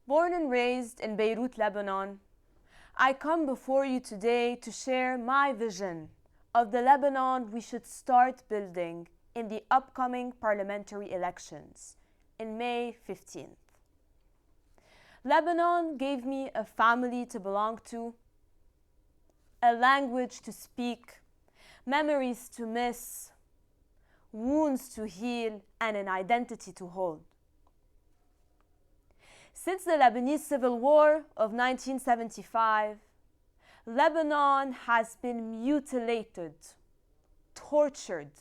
Born and raised in Beirut, Lebanon, I come before you today to share my vision of the Lebanon we should start building in the upcoming parliamentary elections in May 15th. Lebanon gave me a family to belong to, a language to speak, memories to miss, wounds to heal, and an identity to hold. Since the Lebanese Civil War of 1975, Lebanon has been mutilated, tortured,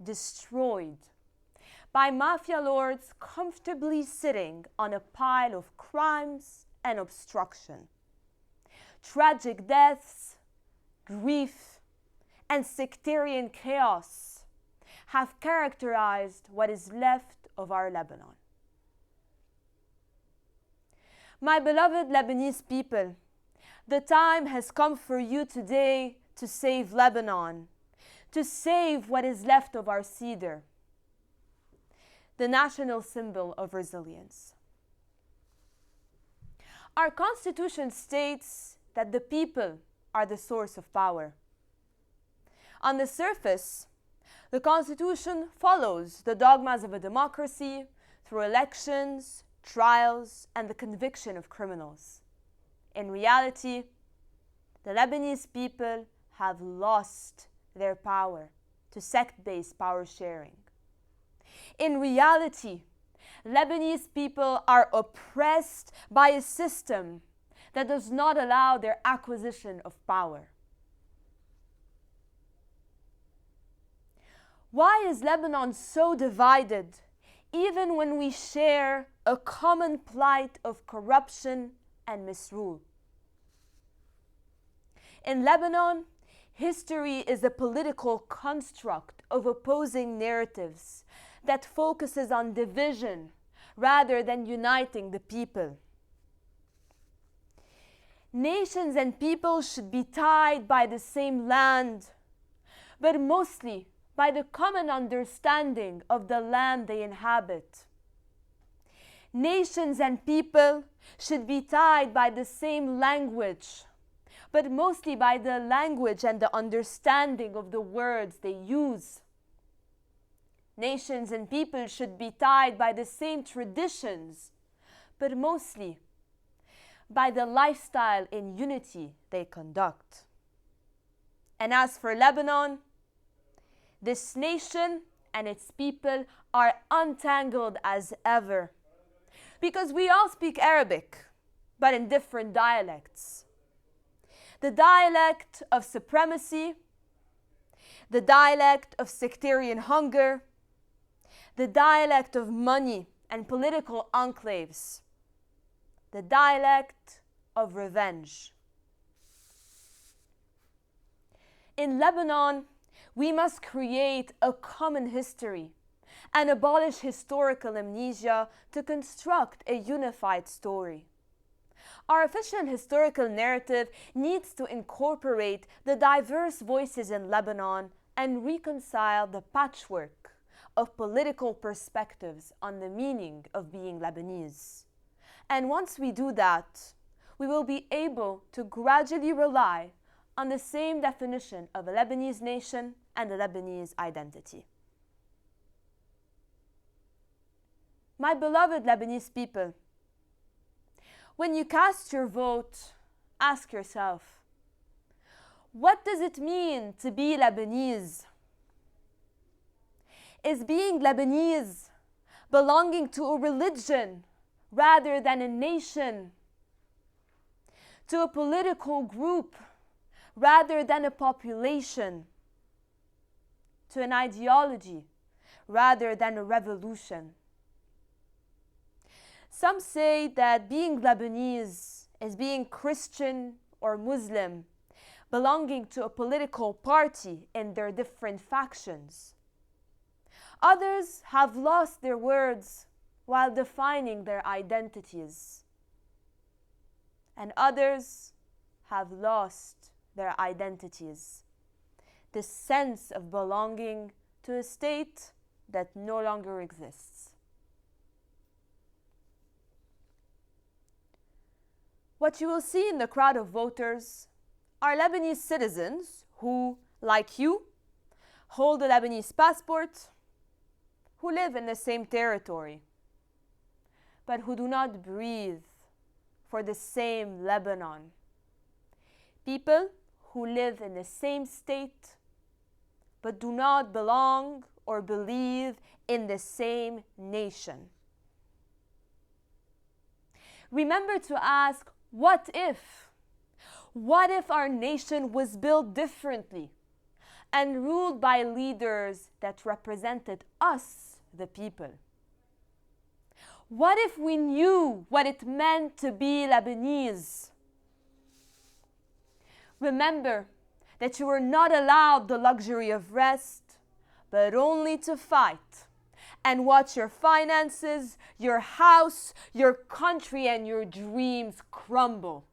destroyed by mafia lords comfortably sitting on a pile of crimes and obstruction. Tragic deaths, grief, and sectarian chaos have characterized what is left of our Lebanon. My beloved Lebanese people, the time has come for you today to save Lebanon, to save what is left of our cedar, the national symbol of resilience. Our Constitution states that the people are the source of power. On the surface, the Constitution follows the dogmas of a democracy through elections, trials, and the conviction of criminals. In reality, the Lebanese people have lost their power to sect-based power sharing. In reality, Lebanese people are oppressed by a system that does not allow their acquisition of power. Why is Lebanon so divided, even when we share a common plight of corruption and misrule? In Lebanon, history is a political construct of opposing narratives that focuses on division rather than uniting the people. Nations and people should be tied by the same land, but mostly by the common understanding of the land they inhabit. Nations and people should be tied by the same language, but mostly by the language and the understanding of the words they use. Nations and people should be tied by the same traditions, but mostly by the lifestyle in unity they conduct. And as for Lebanon, this nation and its people are untangled as ever, because we all speak Arabic, but in different dialects. The dialect of supremacy, the dialect of sectarian hunger, the dialect of money and political enclaves, the dialect of revenge. In Lebanon, we must create a common history and abolish historical amnesia to construct a unified story. Our official historical narrative needs to incorporate the diverse voices in Lebanon and reconcile the patchwork of political perspectives on the meaning of being Lebanese. And once we do that, we will be able to gradually rely on the same definition of a Lebanese nation and a Lebanese identity. My beloved Lebanese people, when you cast your vote, ask yourself, what does it mean to be Lebanese? Is being Lebanese belonging to a religion rather than a nation? To a political group rather than a population? To an ideology rather than a revolution? Some say that being Lebanese is being Christian or Muslim, belonging to a political party in their different factions. Others have lost their words while defining their identities. And others have lost their identities, the sense of belonging to a state that no longer exists. what you will see in the crowd of voters are Lebanese citizens who, like you, hold a Lebanese passport, who live in the same territory, but who do not breathe for the same Lebanon. People who live in the same state, but do not belong or believe in the same nation. Remember to ask, what if? What if our nation was built differently and ruled by leaders that represented us, the people? What if we knew what it meant to be Lebanese? Remember that you were not allowed the luxury of rest, but only to fight and watch your finances, your house, your country, and your dreams crumble.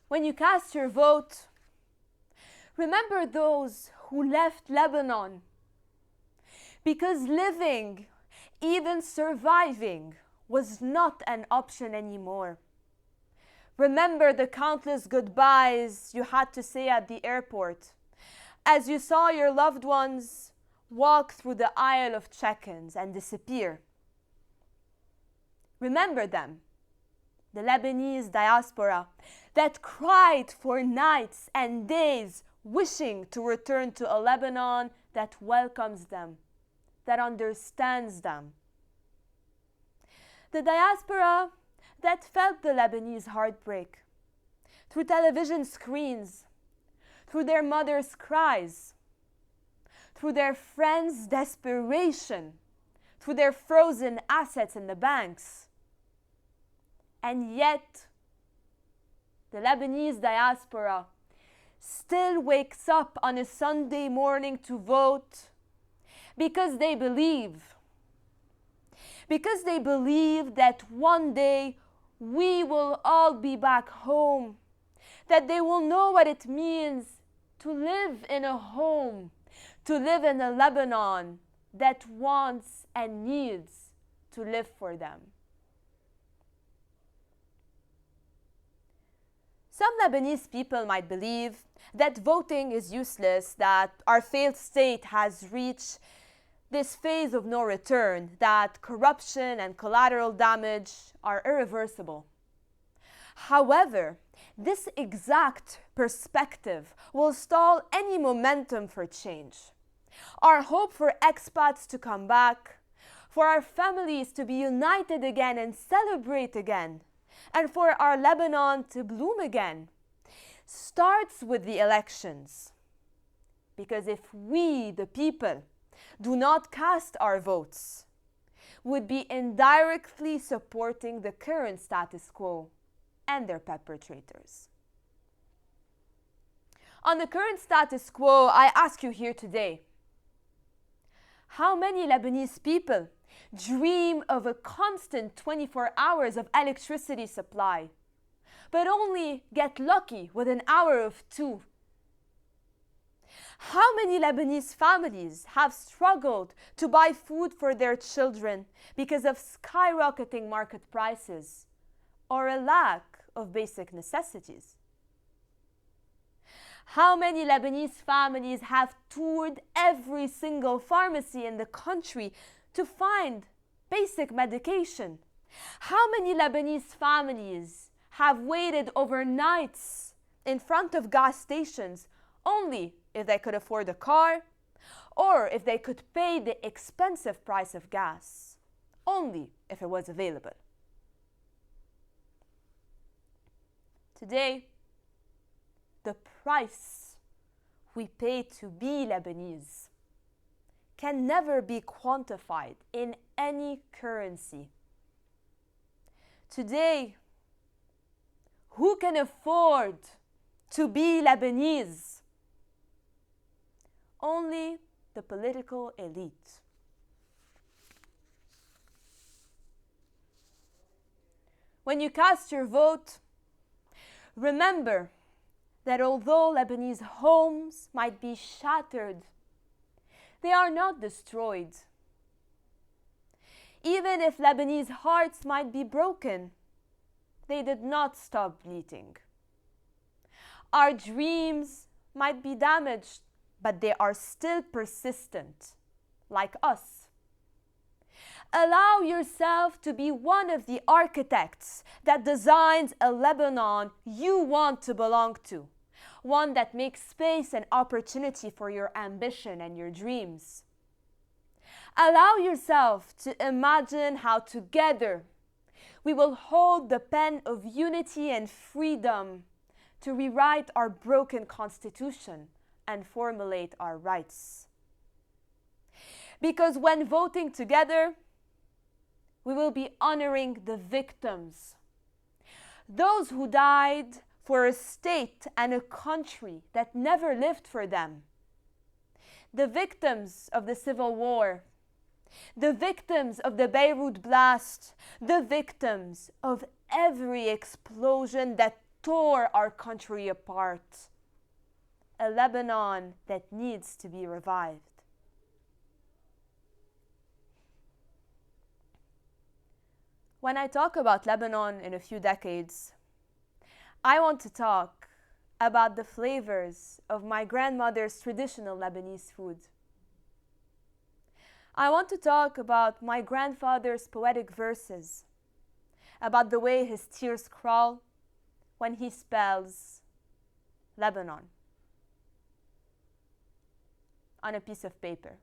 When you cast your vote, remember those who left Lebanon because living, even surviving, was not an option anymore. Remember the countless goodbyes you had to say at the airport as you saw your loved ones walk through the aisle of check-ins and disappear. Remember them, the Lebanese diaspora that cried for nights and days wishing to return to a Lebanon that welcomes them, that understands them. The diaspora that felt the Lebanese heartbreak through television screens, through their mothers' cries, through their friends' desperation, through their frozen assets in the banks. And yet, the Lebanese diaspora still wakes up on a Sunday morning to vote because they believe that one day we will all be back home, that they will know what it means to live in a home, to live in a Lebanon that wants and needs to live for them. Some Lebanese people might believe that voting is useless, that our failed state has reached this phase of no return, that corruption and collateral damage are irreversible. However, this exact perspective will stall any momentum for change. Our hope for expats to come back, for our families to be united again and celebrate again, and for our Lebanon to bloom again, starts with the elections. Because if we, the people, do not cast our votes, would be indirectly supporting the current status quo and their perpetrators. On the current status quo, I ask you here today, how many Lebanese people dream of a constant 24 hours of electricity supply, but only get lucky with an hour of 2? How many Lebanese families have struggled to buy food for their children because of skyrocketing market prices or a lack of basic necessities? How many Lebanese families have toured every single pharmacy in the country to find basic medication? How many Lebanese families have waited overnights in front of gas stations only if they could afford a car, or if they could pay the expensive price of gas, only if it was available? Today, the price we pay to be Lebanese can never be quantified in any currency. Today, who can afford to be Lebanese? Only the political elite. When you cast your vote, remember that although Lebanese homes might be shattered, they are not destroyed. Even even if Lebanese hearts might be broken, they did not stop bleeding. Our dreams might be damaged, but they are still persistent, like us. Allow yourself to be one of the architects that designs a Lebanon you want to belong to, one that makes space and opportunity for your ambition and your dreams. Allow yourself to imagine how together we will hold the pen of unity and freedom to rewrite our broken constitution and formulate our rights. Because when voting together, we will be honoring the victims, those who died for a state and a country that never lived for them, the victims of the Civil War, the victims of the Beirut blast, the victims of every explosion that tore our country apart, a Lebanon that needs to be revived. When I talk about Lebanon in a few decades, I want to talk about the flavors of my grandmother's traditional Lebanese food. I want to talk about my grandfather's poetic verses, about the way his tears crawl when he spells Lebanon on a piece of paper.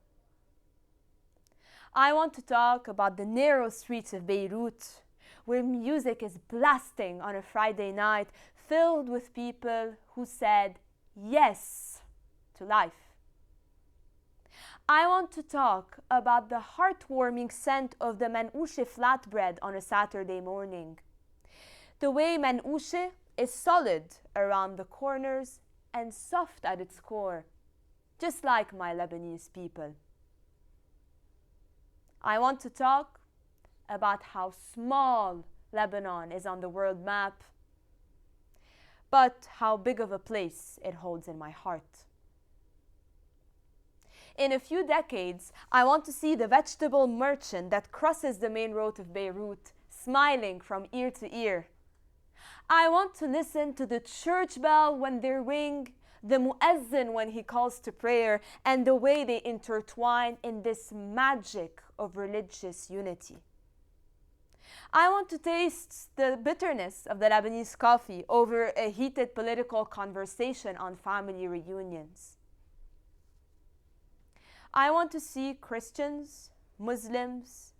I want to talk about the narrow streets of Beirut, where music is blasting on a Friday night, filled with people who said yes to life. I want to talk about the heartwarming scent of the manouche flatbread on a Saturday morning. The way manouche is solid around the corners and soft at its core, just like my Lebanese people. I want to talk about how small Lebanon is on the world map, but how big of a place it holds in my heart. In a few decades, I want to see the vegetable merchant that crosses the main road of Beirut, smiling from ear to ear. I want to listen to the church bell when they ring, the muezzin when he calls to prayer, and the way they intertwine in this magic of religious unity. I want to taste the bitterness of the Lebanese coffee over a heated political conversation on family reunions. I want to see Christians, Muslims,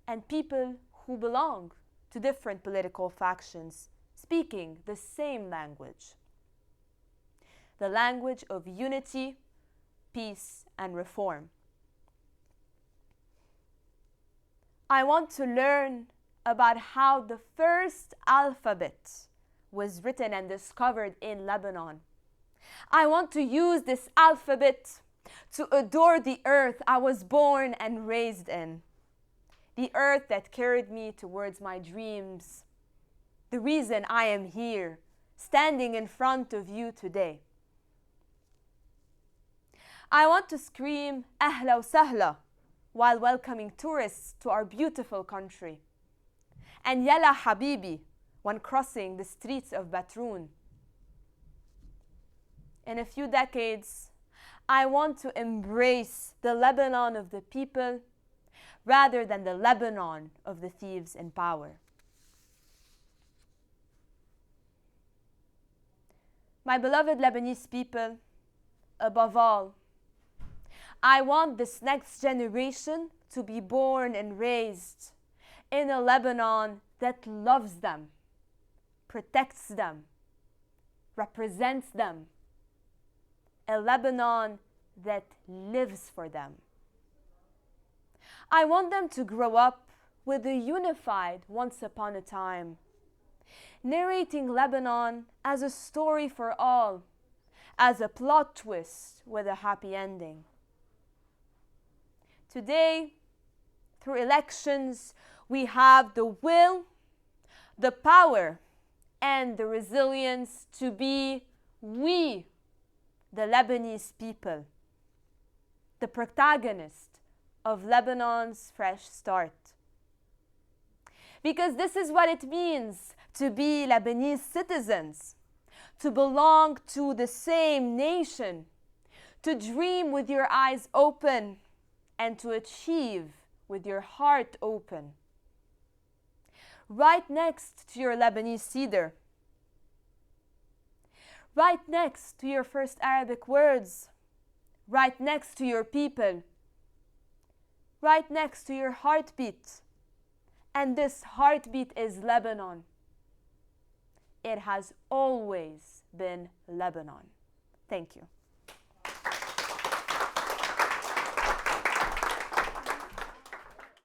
and people who belong to different political factions speaking the same language. The language of unity, peace, and reform. I want to learn about how the first alphabet was written and discovered in Lebanon. I want to use this alphabet to adore the earth I was born and raised in, the earth that carried me towards my dreams, the reason I am here, standing in front of you today. I want to scream Ahla wa Sahla while welcoming tourists to our beautiful country, and Yalla Habibi when crossing the streets of Batroun. In a few decades, I want to embrace the Lebanon of the people rather than the Lebanon of the thieves in power. My beloved Lebanese people, above all, I want this next generation to be born and raised in a Lebanon that loves them, protects them, represents them, a Lebanon that lives for them. I want them to grow up with a unified once upon a time, narrating Lebanon as a story for all, as a plot twist with a happy ending. Today, through elections, we have the will, the power, and the resilience to be we, the Lebanese people, the protagonist of Lebanon's fresh start. Because this is what it means to be Lebanese citizens, to belong to the same nation, to dream with your eyes open, and to achieve with your heart open. Right next to your Lebanese cedar, right next to your first Arabic words, right next to your people, right next to your heartbeat. And this heartbeat is Lebanon. It has always been Lebanon. Thank you.